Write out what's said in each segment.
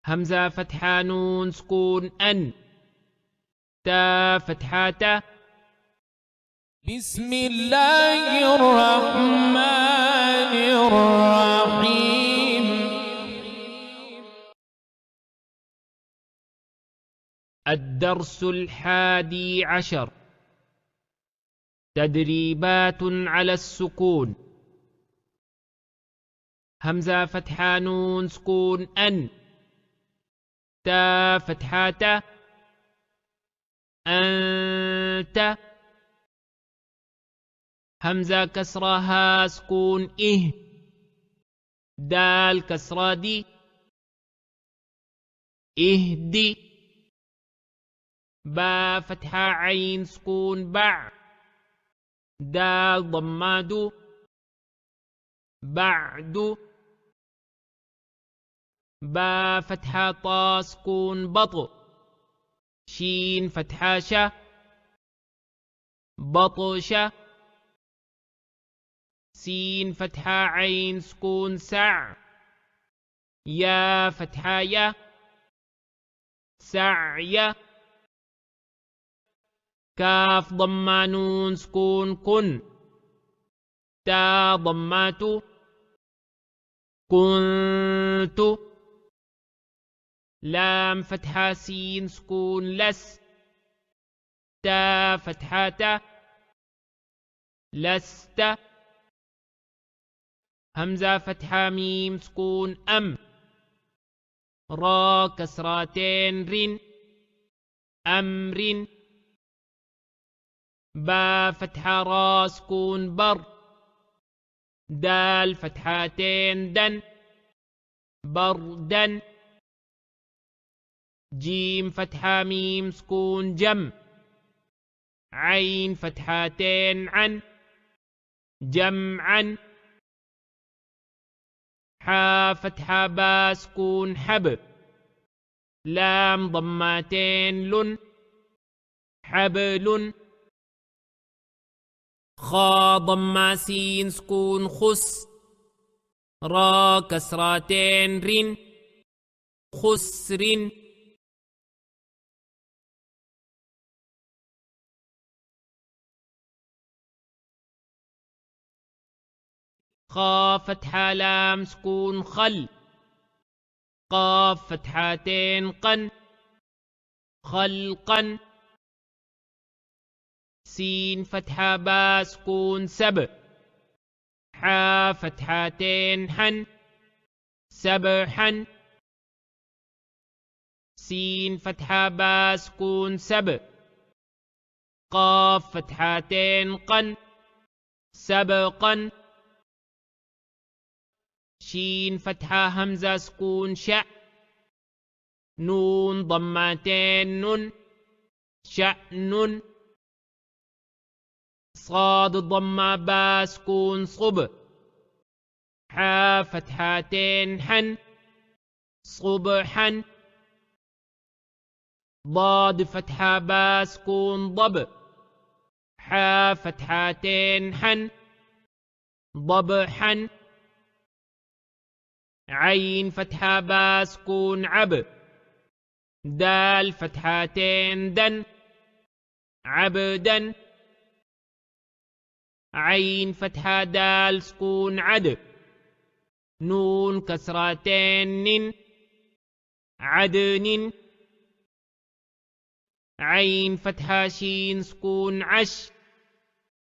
همزة فتحة نون سكون أن تا فتحة تا. بسم الله الرحمن الرحيم. الدرس 11 تدريبات على السكون. همزة فتحة نون سكون أن تا فتحة تا أنت. همزة كسرة ها سكون إه دال كسرة دي اهدي. با فتحة عين سكون بع دال ضمادو بعد. با فتحة طا سكون بطء شين فتحة شا بطشة. سين فتحة عين سكون سع يا فتحة يا سعية. كاف ضمة نون سكون كن تا ضمات كنت. لام فتحة سين سكون لس تا فتحة تا لست. همزة فتحة ميم سكون أم را كسرتين رن أمر. با فتحة را سكون بر دال فتحتين دن بردا. جيم فتحة ميم سكون جم عين فتحتين عن جمعا. حا فتحة با سكون حب لام ضمتين لن حبل. خا ضمة سين سكون خس را كسرتين رن خسر. خا فتحة لام سكون خل قاف فتحتين قن خلقا. سين فتحة با سكون سب حا فتحتين حن سبحا. سين فتحة با سكون سب قاف فتحتين قن سبقا. شين فتحة همزة سكون شأ نون ضمتين نن شأن. صاد ضمة با سكون صب حا فتحتين حن صبحا. ضاد فتحة با سكون ضب حا فتحتين حن ضبحا. عين فتحة با سكون عب دال فتحتين دن عبدا. عين فتحة دال سكون عد نون كسرتين نن عدن. عين فتحة شين سكون عش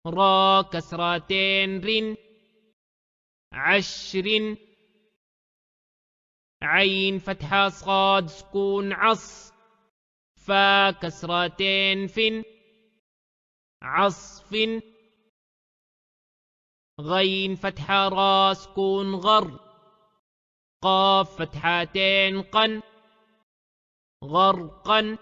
را كسرتين رن عشر. عين فتحة صاد سكون عص فا كسرتين فن عصف. غين فتحة را سكون غر قاف فتحتين قن غرقا.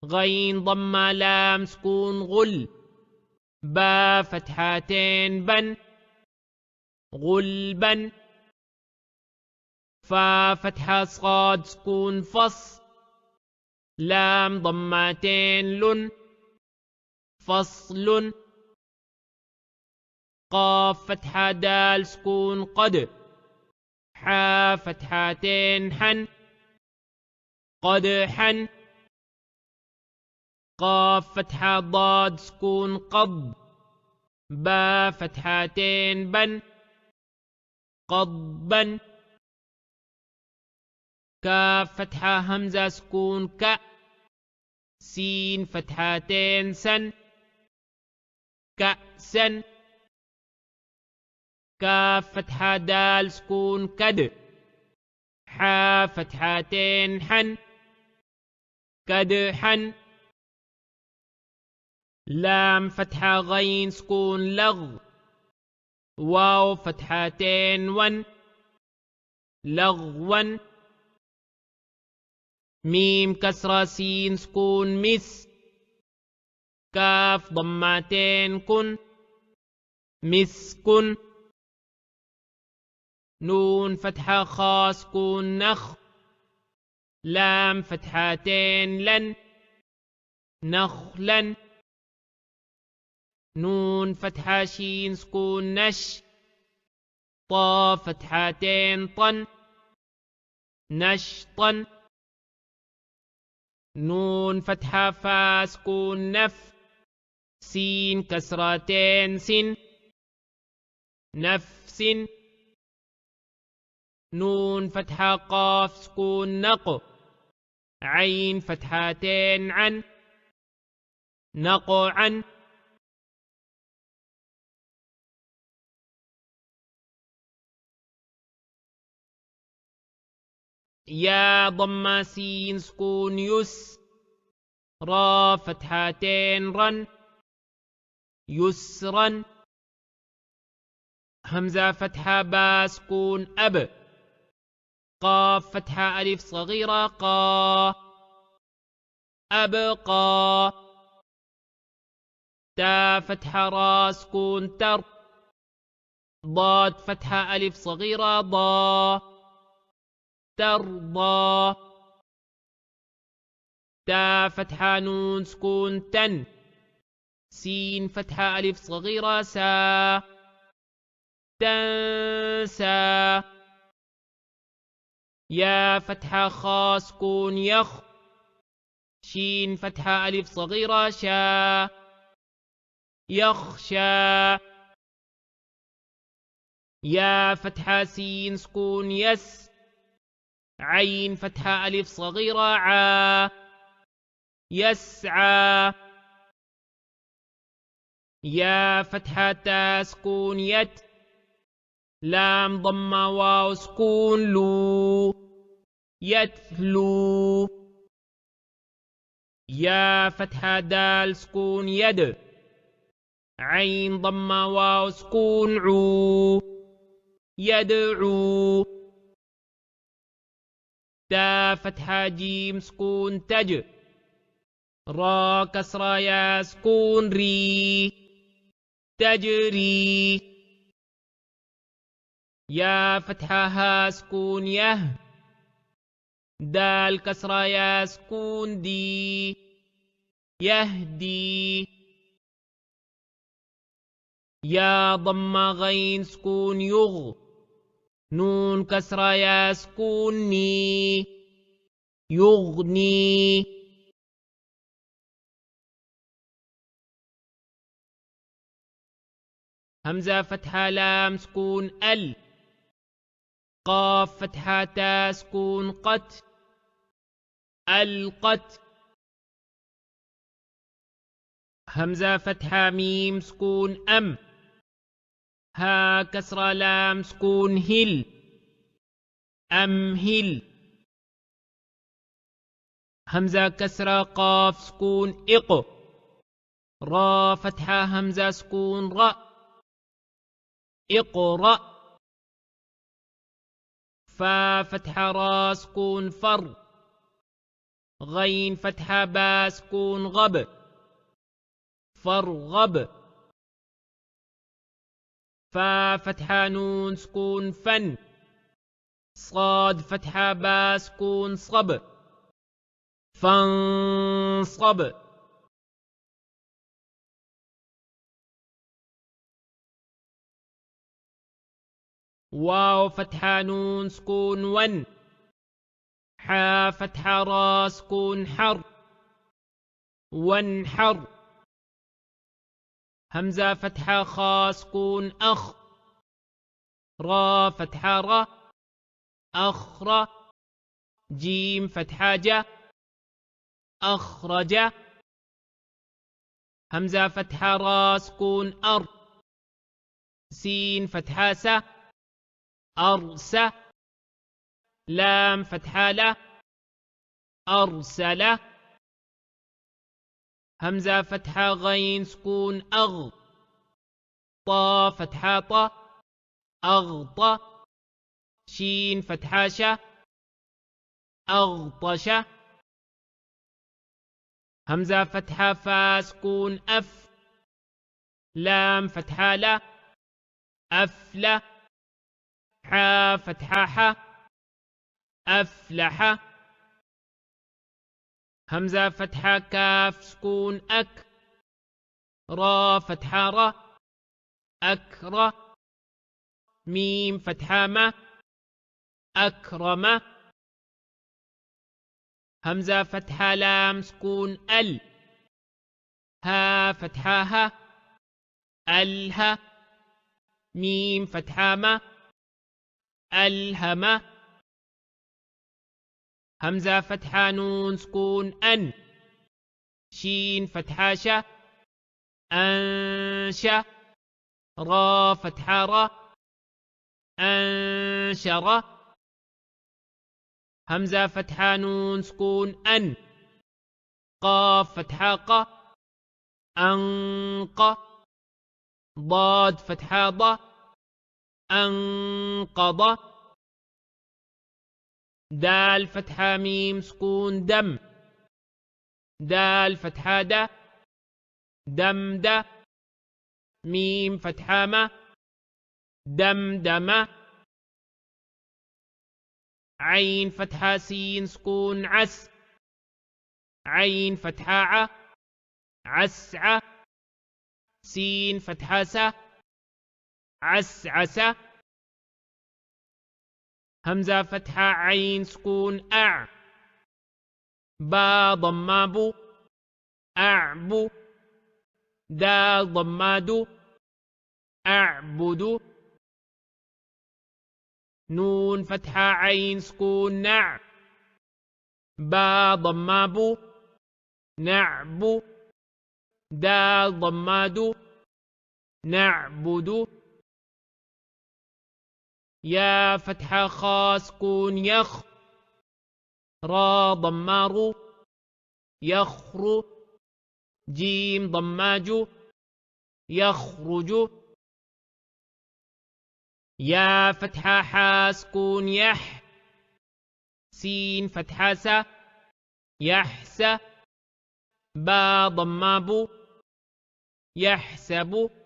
غين ضمة لام سكون غل با فتحتين بن غلبا. فا فتحة صاد سكون فص لام ضمتين لن فصل. قاف فتحة دال سكون قد حا فتحتين حن قدحا قاف فتحة ضاد سكون قض با فتحتين بن قضبا كاف فتحة همزة سكون ك سين فتحتين سن كأسا كاف فتحة دال سكون كد حا فتحتين حن كدحا لام فتحة غين سكون لغ واو فتحتين ون لغوا ميم كسرة سين سكون مس كاف ضمتين كن مسكن نون فتحة خا سكون نخ لام فتحتين لن نخلا نون فتحة شين سكون نش طا فتحتين طن نشطا نون فتحة فا سكون نف سين كسرتين سن نفس نون فتحة قاف سكون نق عين فتحتين عن نقعا يا ضم سين سكون يس را فتحتين رن يسرا همزة فتحة با سكون أب قاف فتحة ألف صغيرة قا أبقى تا فتحة را سكون تر ضاد فتحة ألف صغيرة ضا ترضى تا فتحة نون سكون تن سين فتحة ألف صغيرة سا تنسى يا فتحة خا سكون يخ شين فتحة ألف صغيرة شا يخشى يا فتحة سين سكون يس عين فتحة ألف صغيرة عا يسعى يا فتحة تا سكون يت لام ضمة واو سكون لو يتلو يا فتحة دال سكون يد عين ضمة واو سكون عو يدعو تا فتحة جيم سكون تج را كسرة يا سكون ري تجري يا فتحة ها سكون يه دال كسرة يا سكون دي يهدي يا ضمة غين سكون يغ نون كسرة يا سكون ني يغني همزة فتحة لام سكون ال قاف فتحة تا سكون قت القت همزة فتحة ميم سكون أم ها كسرة لام سكون هل أمهل همزة كسرة قاف سكون إق را فتحة همزة سكون رأ اقرأ فا فتحة را سكون فر غين فتحة با سكون غب فرغب فا فتحة نون سكون فن صاد فتحة با سكون صب فانصب واو فتحة نون سكون ون. حا فتحة را سكون حر وانحر. همزة فتحة خا سكون أخ. را فتحة را أخر. جيم فتحة جا أخرج. همزة فتحة را سكون أر. سين فتحة س أرس. لام فتحة لا أرسل. همزة فتحة غين سكون أغ. طا فتحة طا أغط. شين فتحة شا أغطش. همزة فتحة فا سكون أف. لام فتحة لا أفل. حا فتحة ح أفلح. همزة فتحة كاف سكون أك. را فتحة را أكر. ميم فتحة ما أكرم. همزة فتحة لام سكون أل. ها فتحة ها أله. ميم فتحة ما ألهم. همزة فتحة نون سكون أن. شين فتحة شا أنشا. را فتحة را أنشر. همزة فتحة نون سكون أن. قاف فتحة ق أنق. ضاد فتحة ض أنقض. دال فتحة ميم سكون دم. دال فتحة د دمد. ميم فتحة ما دمدم. عين فتحة سين سكون عس. عين فتحة ع عسع. سين فتحة س عسعس. همزة فتحة عين سكون أع. با ضمابو أعبو. دال ضمادو أعبد. نون فتحة عين سكون نع. با ضمابو نعبو. دال ضمادو نعبد. يا فتحة خا سكون يخ. را ضمارو يخر. جيم ضماجو يخرج. يا فتحة حا سكون يح. سين فتحة س يحس. با ضمابو يحسب.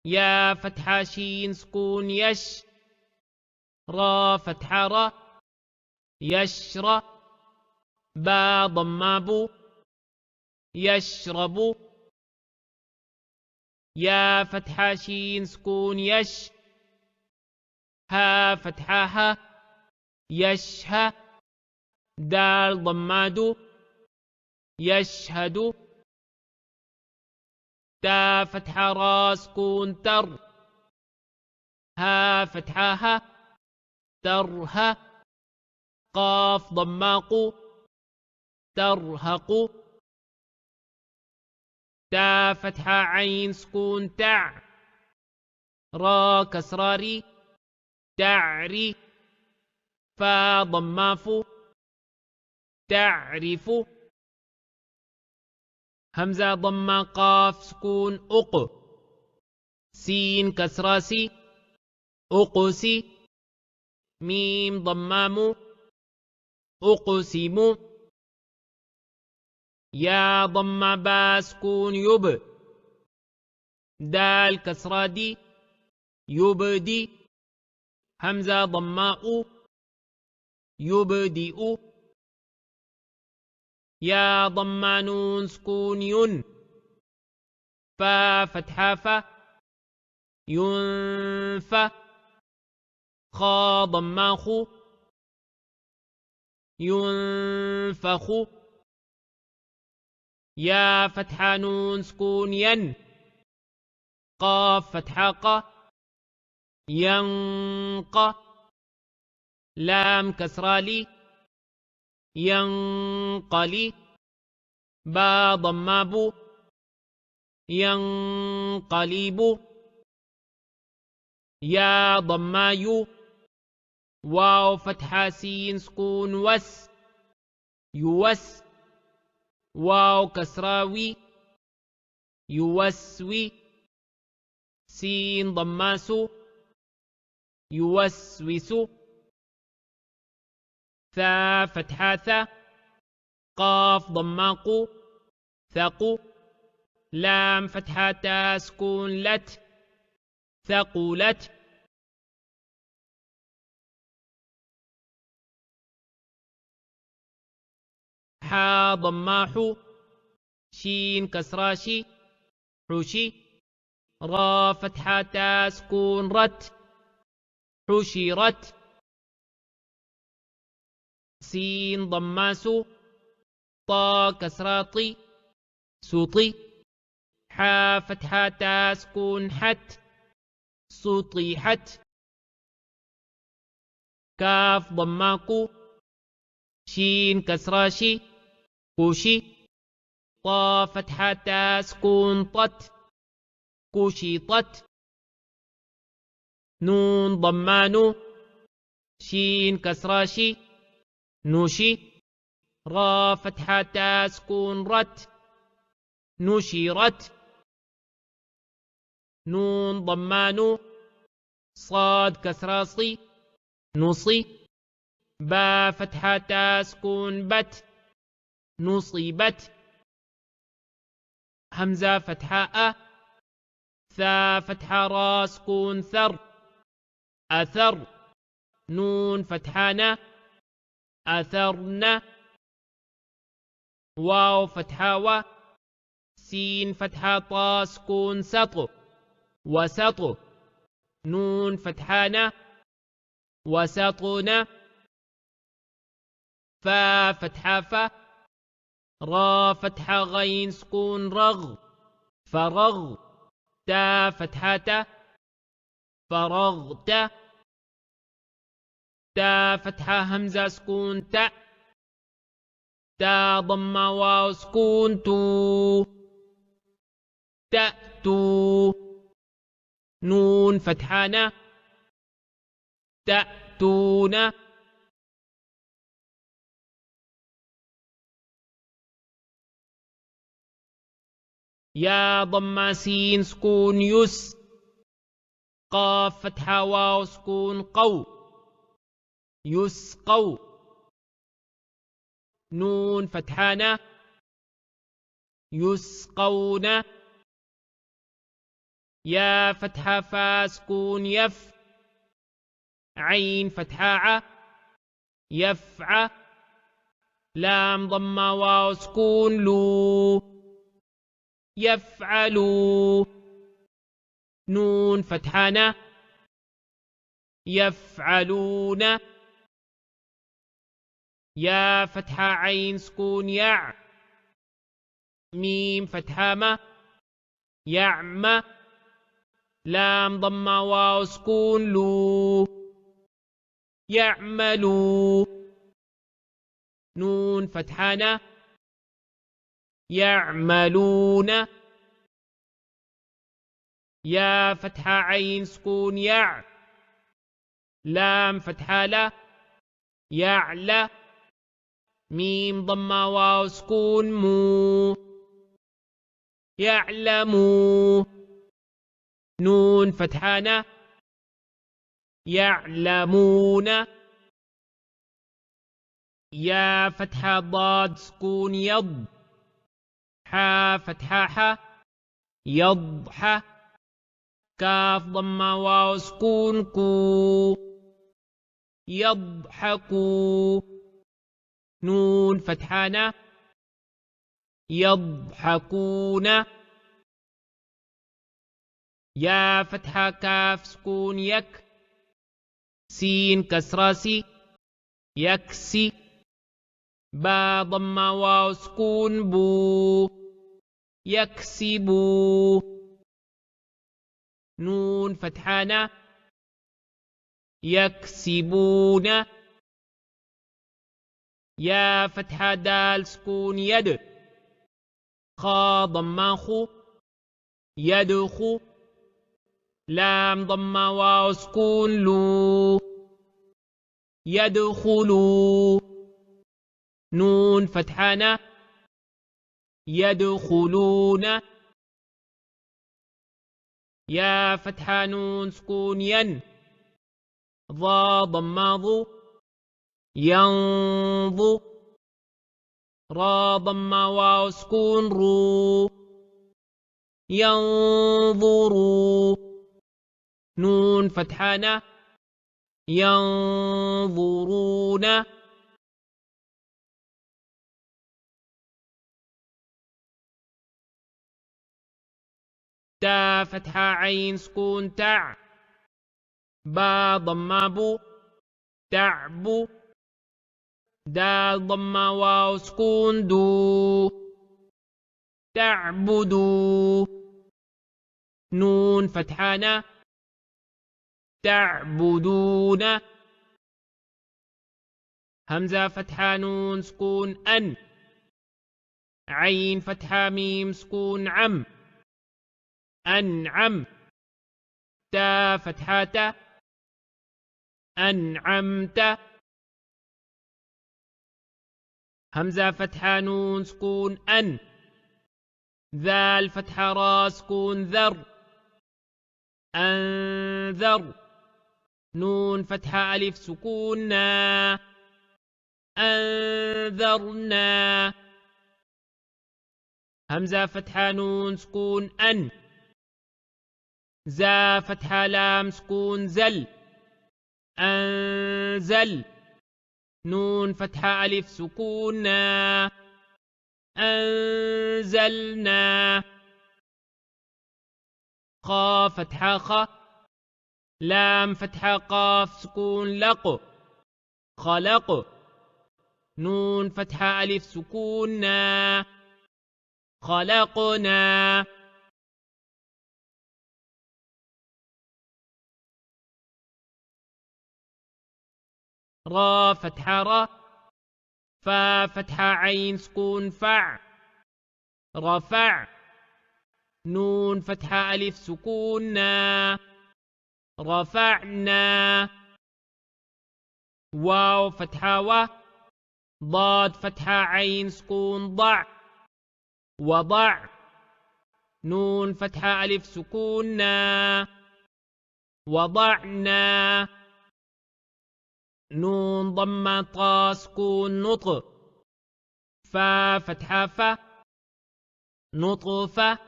يا فتحة شين سكون يش. را فتحة را يشر. با ضمابو يشرب. يا فتحة شين سكون يش. ها فتحة ها يشه. دال ضمادو يشهد. تا فتحة را سكون تر. ها فتحة ها ترها. قاف ضماق ترهق. تا فتحة عين سكون تع. را كسراري تعري. فا ضماف تعرف. همزة ضم قاف سكون أق. سين كسراسي أقسي. ميم ضمام أقسم. يا ضم با سكون يب. دال كسرادي يبدي. همزة ضماء يبدئ. يا ضم نون سكون ين فا فتحة ف ينف خا ضم خو ينفخ يا فتحة نون سكون ين قاف فتحة ق ينق لام كسرى لي ينقلي با ضم بو ينقلب يا ضم يو واو فتحة سين سكون وس يوس واو كسراوي يوسوي سين ضماسو يوسوس ثا فتحة ثا قاف ضماقو ثقو لام فتحة تا سكون لت ثقلت حا ضماحو شين كسراشي حوشي را فتحة تا سكون رت حشرت سين ضماسو طا كسراطي سوطي حا فتحة تا سكون حت سطيحت كاف ضماكو شين كسراشي كوشي طا فتحة تا سكون طت كوشيطت نون ضمانو شين كسراشي نوشي را فتحة تا سكون رت نشرت نون ضمانو صاد كسراصي نصي با فتحة تا سكون بت نصيبت همزة فتحة أ ثا فتحة را سكون ثر أثر نون فتحة ن أثرن واو فتحة و سين فتحة طا سكون سط وسط نون فتحة ن وسطن فا فتحة ف را فتحة غين سكون رغ فرغ تا فتحة ت فرغت تا فتحة همزة سكون ت تا ضم واو سكون تو تأتو نون فتحة ن تأتون يا ضم سين سكون يس قاف فتحة واو سكون قو يسقو نون فتحة ن يسقون يا فتحة فا سكون يف عين فتحة ع يفع لام ضم واو سكون لو يفعلوا نون فتحة ن يفعلون يا فتحة عين سكون يع ميم فتحة م يعم لام ضم واو سكون لو يعملوا نون فتحة ن يعملون يا فتحة عين سكون يع لام فتحة ل يعلى ميم ضم واو سكون مو يعلموا نون فتحة ن يعلمون يا فتحة ضاد سكون يض حا فتحة ح يضحى كاف ضم واو سكون كو يضحكوا نون فتحة ن يضحكون. يا فتحة كاف سكون يك، سين كسرة سي يكسي. با ضمة واو سكون بو يكسبوا. نون فتحانة يكسبون. يا فتحة دال سكون يد، خا ضمة خو يدخو. لام ضمة واو سكون لو يدخلوا. نون فتحانة يدخلون. يا فتحة نون سكون ين، ضا ضمة ضو ينضو. را ضمة واو سكون رو ينظروا. نون فتحانة ينظرون. تا فتحة عين سكون تع، با ضمة بو تعبو. دال ضمة واو سكون دو تعبدوا. نون فتحانة تعبدون. همزة فتحة نون سكون أن، عين فتحة ميم سكون عم أنعم. تا فتحة تا أنعمت. همزة فتحة نون سكون أن، ذال فتحة را سكون ذر أنذر. نون فتحة ألف سكون نا أنذرنا. همزة فتحة نون سكون أن، زا فتحة لام سكون زل أنزل. نون فتحة ألف سكون نا أنزلنا. خا فتحة خ، لام فتحة قاف سكون لق خلق. نون فتحة ألف سكون نا خلقنا. را فتحة را، فا فتحة عين سكون فع رفع. نون فتحة ألف سكون نا رفعنا. واو فتحة و، ضاد فتحة عين سكون ضع وضع. نون فتحة ألف سكون نا وضعنا. نون ضمة طا سكون نطق، فا فتحة ف نطفة.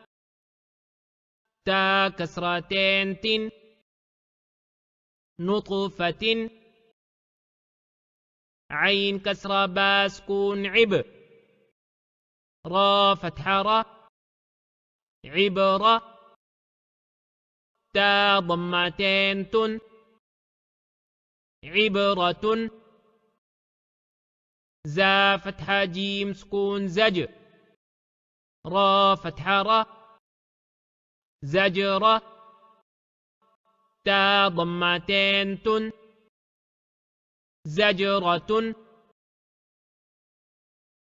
تا كسرتين تن نطفة. عين كسرة با سكون عب، را فتحة را عبرة. تا ضمتين تن عبرة. زا فتحة جيم سكون زج، را فتحة را زجرة. تا ضمتين تن زجرة.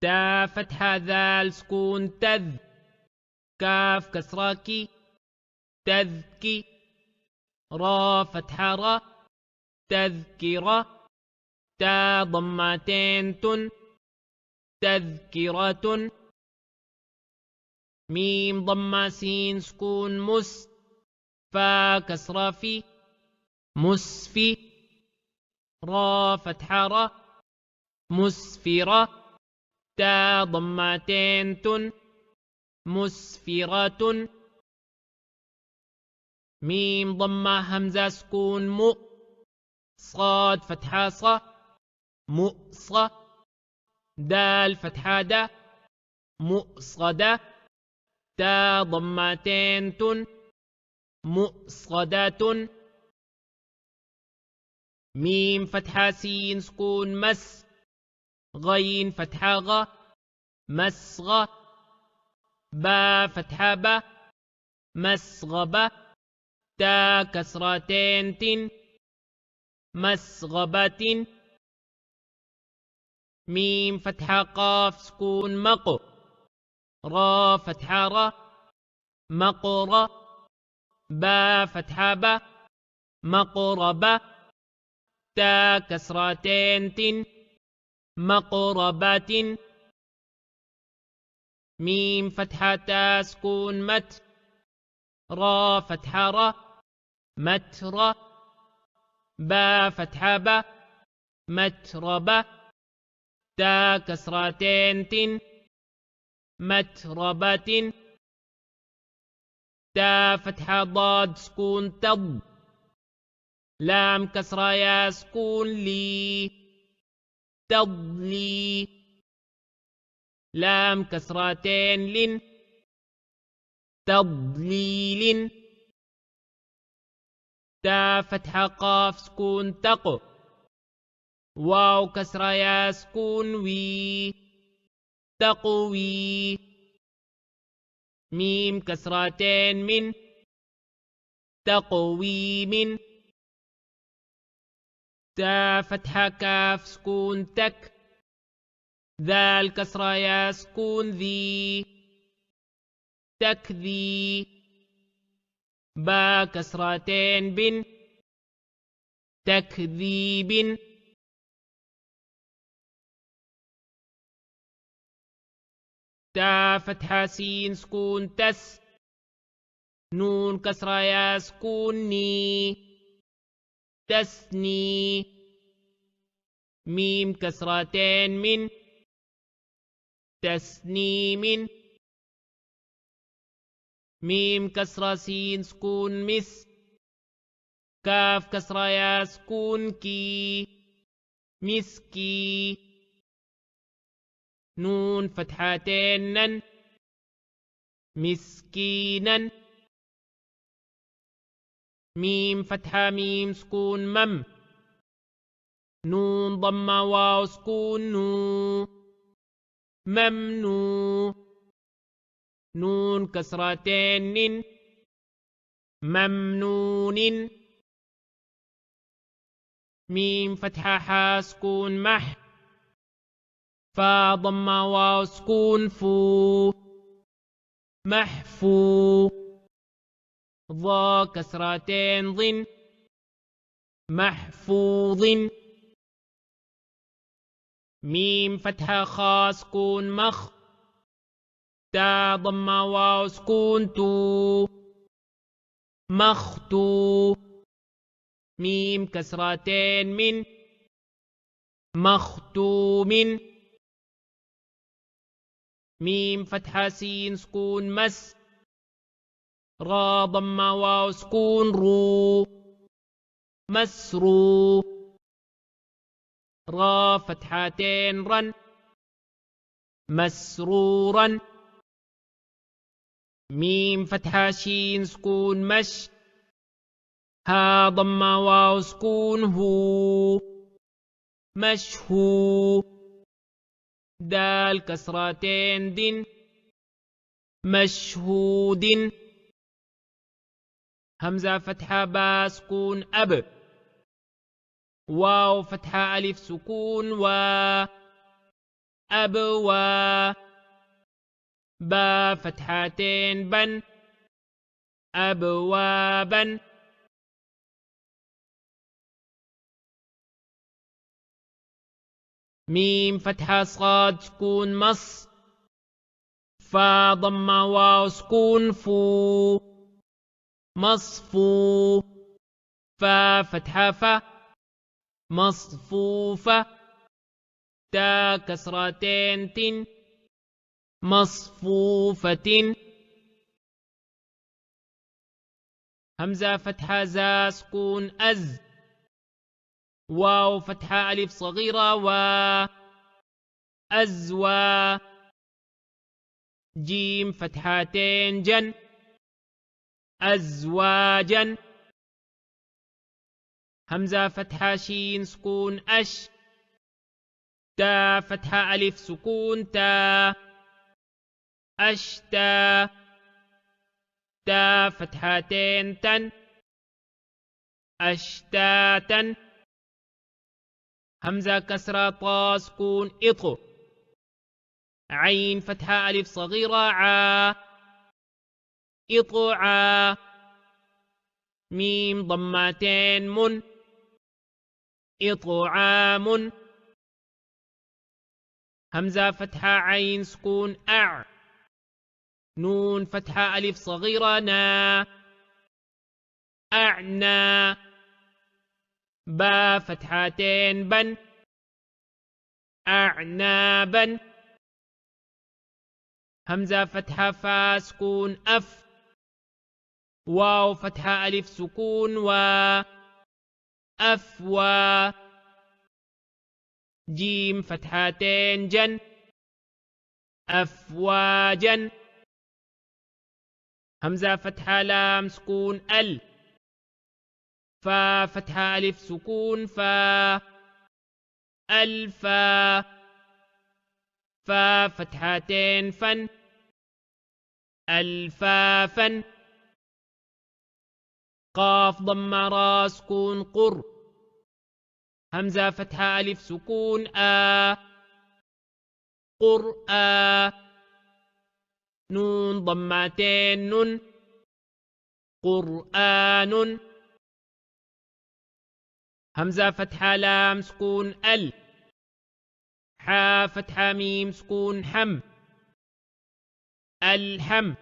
تا فتحة ذال سكون تذ، كاف كسراكي تذكي. را فتحة را تذكرة. تا ضمتين تن تذكرة. ميم ضمة سين سكون مس، فا كسرة في مسفي. را فتحة را مسفرة. تا ضمتين تن مسفرة. ميم ضمة همزة سكون مؤ، صاد فتحة ص مؤصة. دال فتحة د مؤصدة تا ضمتين تن مؤصدة ميم فتحة سين سكون مس غين فتحة غ مسغ با فتحة ب مسغبة تا كسرتين تن مسغبة ميم فتحة قاف سكون مق را فتحة ر مقر با فتحة ب مقربة تا كسرتين تن مقربة ميم فتحة تا سكون مت را فتحة ر متر با فتحة ب متربة تا كسرتين تن متربة تا فتحة ضاد سكون تض لام كسرة يا سكون لي تضلي لام كسرتين لن تضليل تا فتحة قاف سكون تق واو كسرة يا سكون وي تقوي ميم كسرتين من تقويم تا فتحة كاف سكون تك ذال كسرة يا سكون ذي تكذي با كسرتين بن تكذيب تا فتحة سين سكون تس نون كسرة يا سكون ني تسني ميم كسرتين من تسنيم ميم كسرة سين سكون مس كاف كسرة يا سكون كي مسكي نون فتحتين نن مسكينا ميم فتحة ميم سكون مم نون ضمة واو سكون نو ممنوع نون كسرتين نن ممنون ميم فتحة حا سكون مح فا ضمة واو سكون فو محفو ضا كسرتين ضن محفوظ ميم فتحة خا سكون مخ تا ضمة واو سكون تو مختو ميم كسرتين من مختوم ميم فتحة سين سكون مس را ضمة واو سكون رو مسرو را فتحتين رن مسرورا ميم فتحة شين سكون مش ها ضمة واو سكون هو مشهو دال كسرتين دن مشهود همزة فتحة با سكون أب واو فتحة ألف سكون و أب و با فتحتين بن أبوابا ميم فتحة صاد سكون مص فا ضمة واو سكون فو مصفو فا فتحة فا مصفوفة تا كسرتين تن مصفوفة همزة فتحة زا سكون أز واو فتحة ألف صغيرة و أزوى جيم فتحتين جن أزواجا. همزة فتحة شين سكون أش. تا فتحة ألف سكون تا أشتا. تا فتحتين تن أشتاتا. همزة كسرة طا سكون إطو. عين فتحة ألف صغيرة عا إطعا. ميم ضمتين من إطعام. همزة فتحة عين سكون أع. نون فتحة ألف صغيرة نا أعنا. با فتحتين بن أعنابا. همزة فتحة فا سكون أف. واو فتحة ألف سكون و أفوا. جيم فتحتين جن أفواجا. همزة فتحة لام سكون ال. فا فتحة ألف سكون فا ألفا. فا فتحتين فن ألفافا. قاف ضم را سكون قر. همزة فتحة ألف سكون آ قرآ. نون ضمتين نن قرآن. همزة فتحة لام سكون ال. حا فتحة ميم سكون حم الحم.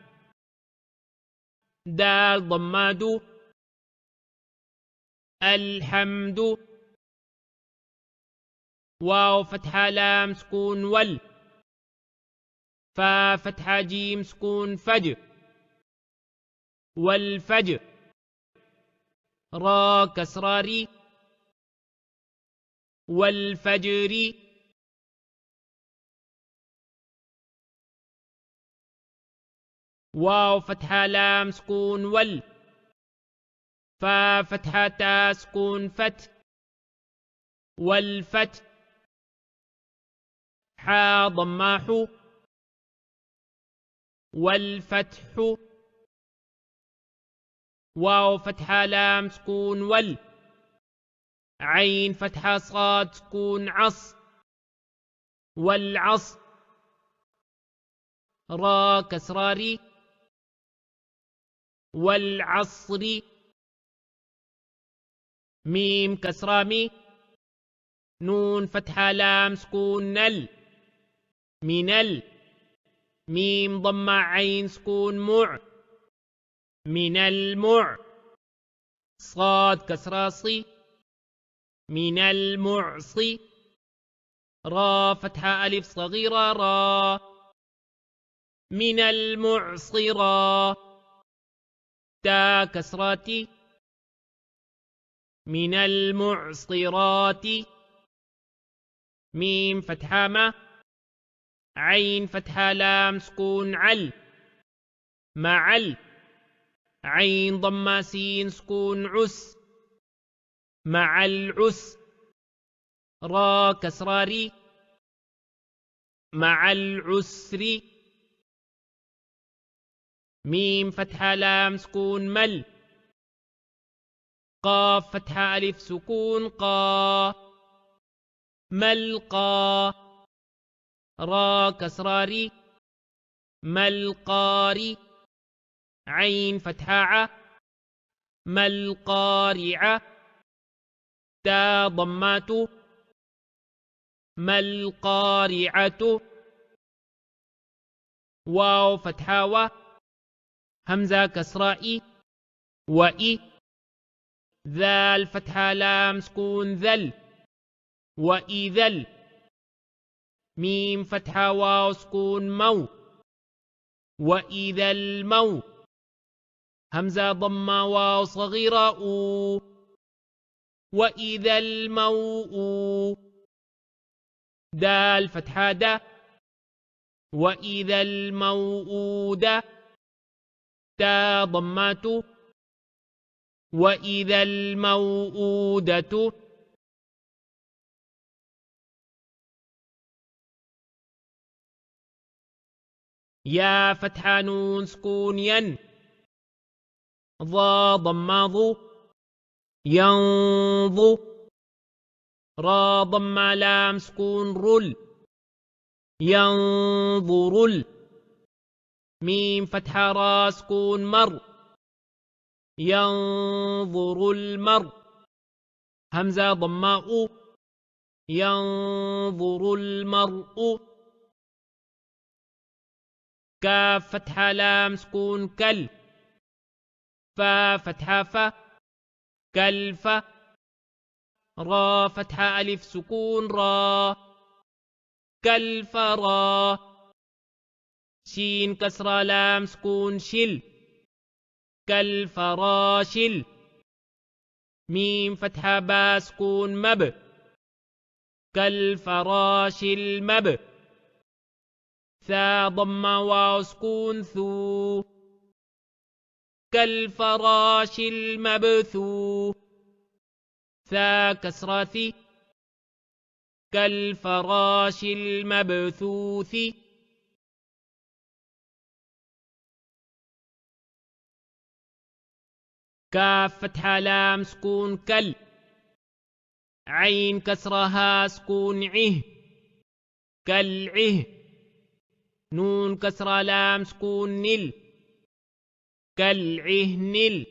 دال ضماد الحمد. واو فتحة لام سكون ول. فا فتحة جيم سكون فج والفجر. را كسراري والفجر. واو فتحة لام سكون ول. فا فتحة تا سكون فت والفت. حا ضماح والفتح. واو فتحة لام سكون ول. عين فتحة صاد سكون عص والعص. را كسراري والعصر. ميم كسرامي. نون فتحة لام سكون نل منل. ميم ضم عين سكون مع من المع. صاد كسراصي من المعصي. را فتحة ألف صغيرة را من المعصرة. تا كسراتي من المعصرات. ميم فتحة ما. عين فتحة لام سكون عل معل. عين ضم سين سكون عس مع العس. را كسراري مع العسر. ميم فتحة لام سكون مل. قاف فتحة ألف سكون قا ملقا. را كسراري ملقاري. عين فتحة ع ملقارعة. تا ضمات ملقارعة. واو فتحة و. همزة كسرائي وإي. ذال فتحة لام سكون ذل وإذل. ميم فتحة واو سكون مو وإذا المو. همزة ضمة واو صغيرة أو وإذا الموء. دال فتحة دا. وإذا الموءودة تا ضمات وإذا الموءودة يا فتحة نون سكون ين ضا ضماض ينظ را ضم لام سكون رل ينظر ميم فتحة را سكون مر ينظر المر همزة ضماء ينظر المرء كاف فتحة لام سكون كل فا فتحة فا كلف را فتحة ألف سكون را كالفرا شين كسرة لام سكون شل كالفراشل ميم فتحة با سكون مب كالفراش المب ثا ضم واو سكون ثو كالفراش المبثو ثا كسرة ثي كالفراش المبثوث كاف فتحة لام سكون كل عين كسرها سكون عه كالعه نون كسرة لام سكون نل كالعهنل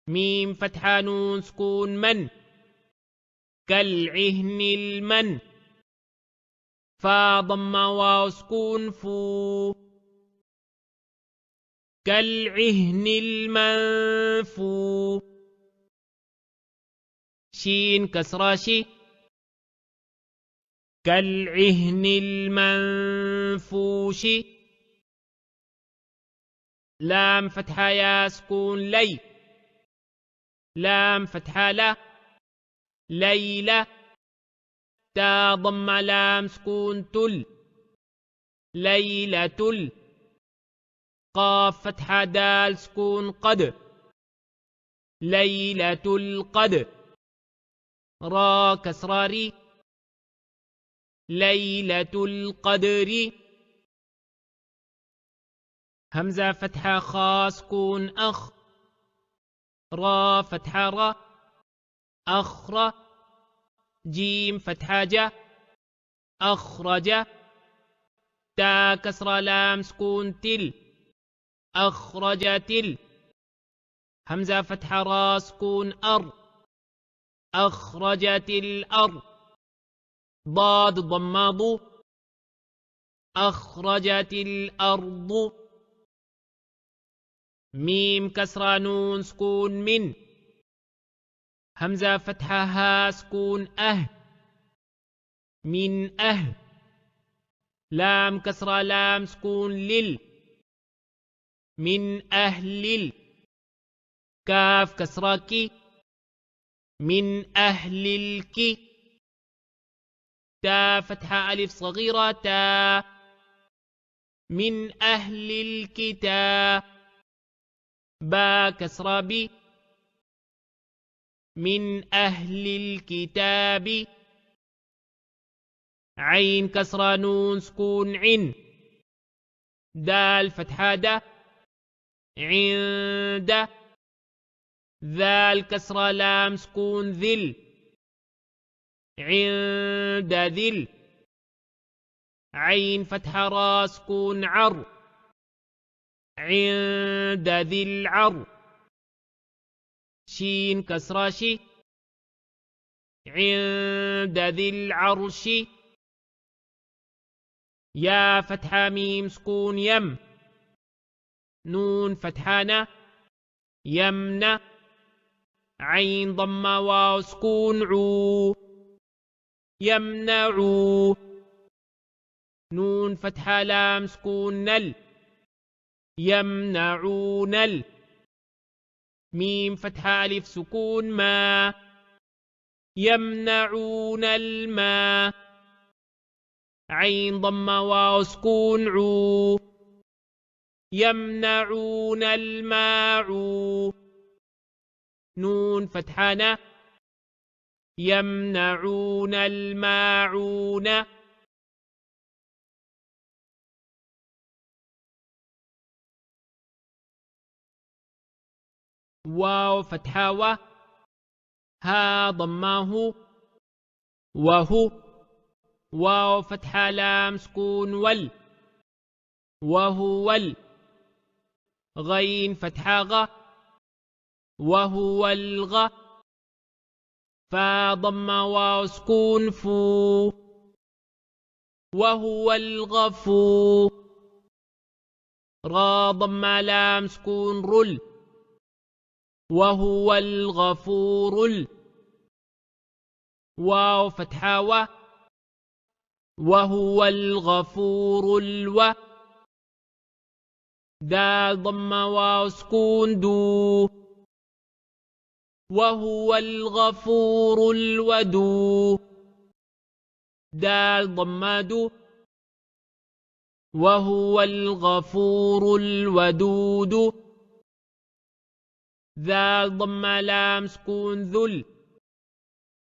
ميم فتحة نون سكون من كالعهن المن فا ضم واو سكون فو كالعهن المنفو شين كسرة شي كالعهن المنفوش لام فتحة يا سكون لي لام فتحة لا ليلة تا ضم لام سكون تل ليلة تل قاف فتحة دال سكون قد ليلة القد را كسراري ليلة القدر همزة فتحة خا سكون أخ را فتحة را أخر جيم فتحة جا أخرج تا كسر لام سكون تل أخرج تل همزة فتحة را سكون أر أخرجت الأرض ضاد ضماض أخرجت الأرض ميم كسرة نون سكون من همزة فتحة ها سكون من لام كسرة لام سكون لل من أهل كاف كسرة كي من أهل الكي تا فتحة ألف صغيرة تا من أهل الكتاب با كسرة بي من أهل الكتاب عين كسرة نون سكون عن دال فتحة دا عند ذال كسرة لام سكون ذل عند ذل عين فتحة را سكون عر عند ذي العر شين كسرة شي عند ذي العرش يا فتحة ميم سكون يم نون فتحانة يمنى عين ضمة واو سكون عو يمنعو نون فتحة لام سكون نل يمنعون ميم فتحة ألف سكون ما يمنعون الماء عين ضم واو سكون عو يمنعون الماعون نون فتحة يمنعون الماعون واو فتحة ها ضماه وهو واو فتحة لام سكون وهو غين فتحة وهو الغ فا ضم واو سكون فو وهو الغفور را ضم لام سكون وهو الغفور واو فتحة وهو الغفور دال ضم واو سكون وهو الغفور الودود دال ضم وهو الغفور الودود ذال ضم لام سكون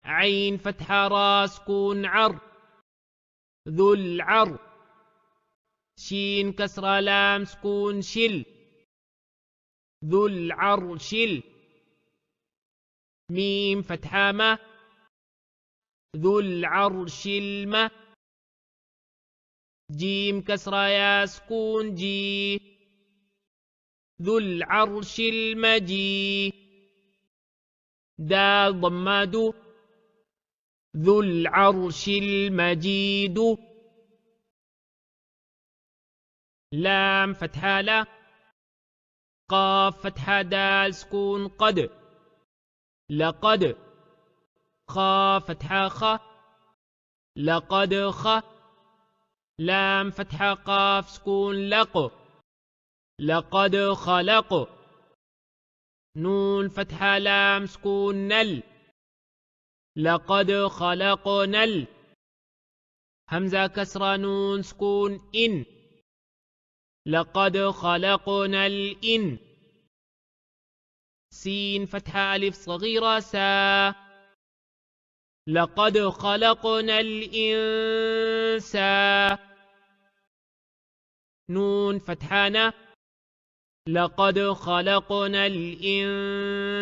عين فتحة را سكون ذو العر شين كسرة لام سكون ذو العرش ميم فتحة ذو العرش جيم كسرة يا سكون ذو العرش المجيد دال ضماد ذو العرش المجيد لام فتحة لا قاف فتحة دال سكون لقد خا فتحة لقد لام فتحة قاف سكون لقد خلق نون فتحة لام سكون لقد خلقنا همزة كسرة نون سكون لقد خلقنا الإن سين فتحة ألف صغيرة سا لقد خلقنا الإنسان نون فتحة لقد خلقنا الإنسان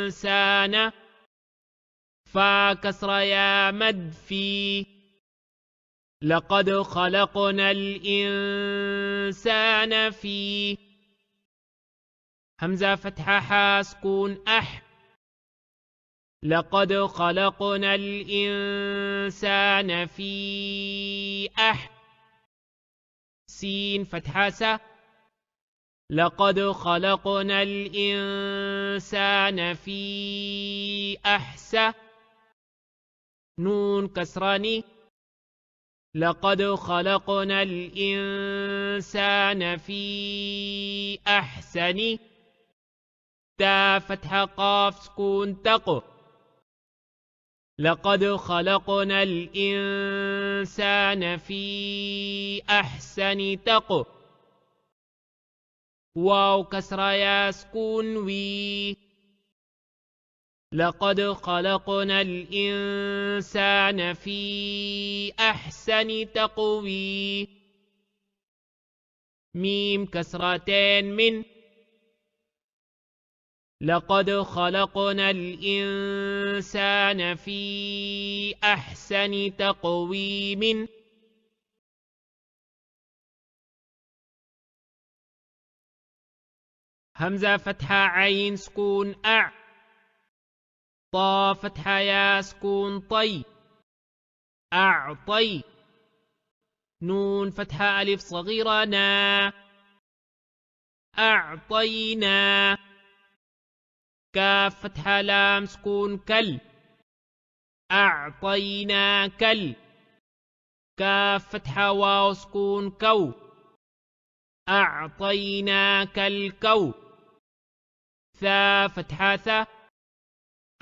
فا كسرة يا مد في لقد خلقنا الإنسان في همزة فتحة حا سكون لقد خلقنا الإنسان في سين فتحة لقد خلقنا الإنسان في نون كسراني لقد خلقنا الإنسان في أحسن تا فتحة قاف سكون لقد خلقنا الإنسان في أحسن واو كسرة يا سكون لقد خلقنا الإنسان في أحسن تقويم ميم كسرتين لقد خلقنا الإنسان في أحسن تقويم همزة فتحة عين سكون طا فتحة يا سكون أعطي نون فتحة ألف صغيرة أعطينا كاف فتحة لام سكون أعطينا كاف فتحة واو سكون أعطيناك الكو ثا فتحة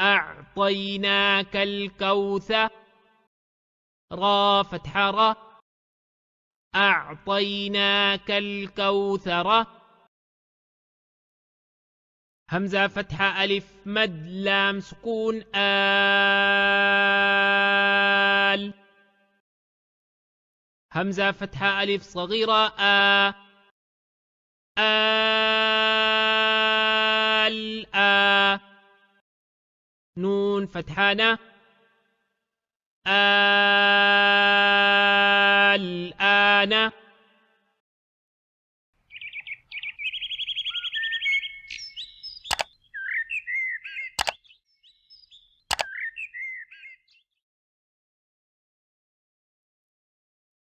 أعطيناك الكوثر را فتحة أعطيناك الكوثر. همزة فتحة ألف مد لام سكون آل. همزة فتحة ألف صغيرة آل نون فتحانة الآن.